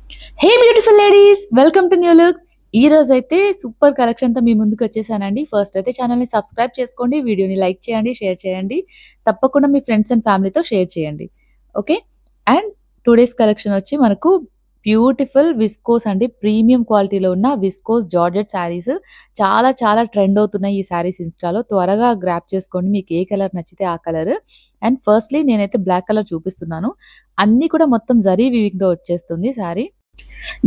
Hey beautiful ladies, welcome to new look. ఈ రోజు అయితే సూపర్ కలెక్షన్ తో మీ ముందుకు వచ్చేసానండి. ఫస్ట్ అయితే ఛానల్ ని సబ్స్క్రైబ్ చేసుకోండి, వీడియోని లైక్ చేయండి, షేర్ చేయండి. తప్పకుండా మీ ఫ్రెండ్స్ అండ్ ఫ్యామిలీతో షేర్ చేయండి. ఓకే. అండ్ టుడేస్ కలెక్షన్ వచ్చి మనకు బ్యూటిఫుల్ విస్కోస్ అండి. ప్రీమియం క్వాలిటీలో ఉన్న విస్కోస్ జార్జెట్ శారీస్ చాలా చాలా ట్రెండ్ అవుతున్నాయి ఈ శారీస్ ఇన్స్టాలో. త్వరగా గ్రాప్ చేసుకోండి, మీకు ఏ కలర్ నచ్చితే ఆ కలర్. అండ్ ఫస్ట్లీ నేనైతే బ్లాక్ కలర్ చూపిస్తున్నాను. అన్ని కూడా మొత్తం జరీ వీవింగ్ తో వచ్చేస్తుంది శారీ.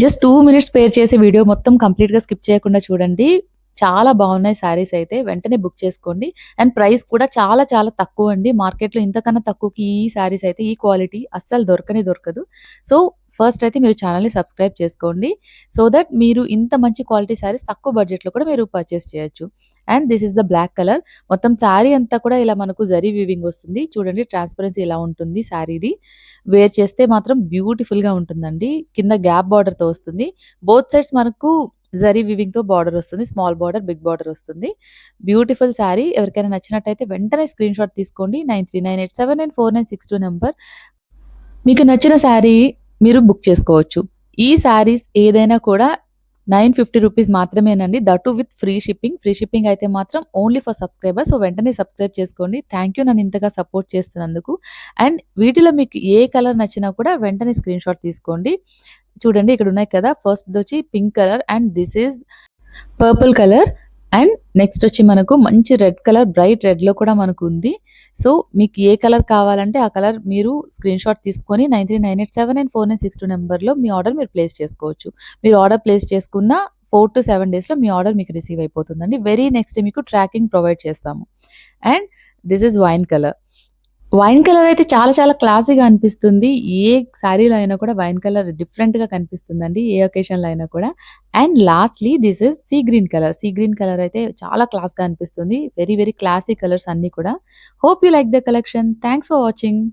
జస్ట్ 2 మినిట్స్ స్పేర్ చేసి వీడియో మొత్తం కంప్లీట్‌గా స్కిప్ చేయకుండా చూడండి. చాలా బాగున్నాయి శారీస్ అయితే. వెంటనే బుక్ చేసుకోండి. అండ్ ప్రైస్ కూడా చాలా చాలా తక్కువండి. మార్కెట్‌లో ఇంతకన్నా తక్కువకి ఈ శారీస్ అయితే ఈ క్వాలిటీ అస్సలు దొరకనే దొరకదు. సో, ఫస్ట్ అయితే మీరు ఛానెల్‌ని సబ్స్క్రైబ్ చేసుకోండి. సో దట్ మీరు ఇంత మంచి క్వాలిటీ శారీస్ తక్కువ బడ్జెట్‌లో కూడా మీరు పర్చేస్ చేయొచ్చు. And this is the black colour. మొత్తం శారీ అంతా కూడా ఇలా మనకు జరీ వీవింగ్ వస్తుంది. చూడండి, ట్రాన్స్‌పరెన్సీ ఇలా ఉంటుంది శారీది. వేర్ చేస్తే మాత్రం బ్యూటిఫుల్‌గా ఉంటుందండి. కింద గ్యాప్ బార్డర్‌తో వస్తుంది. బోత్ సైడ్స్ మనకు జరీ వీవింగ్‌తో బార్డర్ వస్తుంది. స్మాల్ బార్డర్, బిగ్ బార్డర్ వస్తుంది. బ్యూటిఫుల్ శారీ. ఎవరికైనా నచ్చినట్టయితే వెంటనే స్క్రీన్‌షాట్ తీసుకోండి. 9398799496 నంబర్. మీకు నచ్చిన శారీ మీరు బుక్ చేసుకోవచ్చు. ఈ శారీస్ ఏదైనా కూడా ₹950 మాత్రమేనండి. That too with free shipping. Free shipping అయితే మాత్రం ఓన్లీ ఫర్ సబ్స్క్రైబర్స్. సో, వెంటనే సబ్స్క్రైబ్ చేసుకోండి. థాంక్ యూ నన్ను ఇంతగా సపోర్ట్ చేస్తున్నందుకు. అండ్ వీటిలో మీకు ఏ కలర్ నచ్చినా కూడా వెంటనే స్క్రీన్‌షాట్ తీసుకోండి. చూడండి, ఇక్కడ ఉన్నాయి కదా! ఫస్ట్‌దొచ్చి pink colour and this is purple colour. And next వచ్చి మనకు మంచి రెడ్ కలర్, బ్రైట్ రెడ్‌లో కూడా మనకుంది. సో, మీకు ఏ కలర్ కావాలంటే ఆ కలర్ మీరు స్క్రీన్‌షాట్ తీసుకొని 9398799496 నంబర్‌లో మీ ఆర్డర్ మీరు ప్లేస్ చేసుకోవచ్చు. మీరు ఆర్డర్ ప్లేస్ చేసుకున్న 4-7 డేస్‌లో మీ ఆర్డర్ మీకు రిసీవ్ అయిపోతుందండి. వెరీ నెక్స్ట్ మీకు ట్రాకింగ్ ప్రొవైడ్ చేస్తాము. And this is wine colour. Wine colour అయితే చాలా చాలా క్లాసీగా అనిపిస్తుంది. ఏ శారీలో అయినా కూడా వైన్ కలర్ డిఫరెంట్‌గా కనిపిస్తుందండి, ఏ అకేషన్‌లో అయినా కూడా. And lastly this is sea green colour. Sea green colour అయితే చాలా క్లాస్‌గా అనిపిస్తుంది. వెరీ వెరీ క్లాసీ కలర్స్ అన్నీ కూడా. Hope you like the collection. Thanks for watching.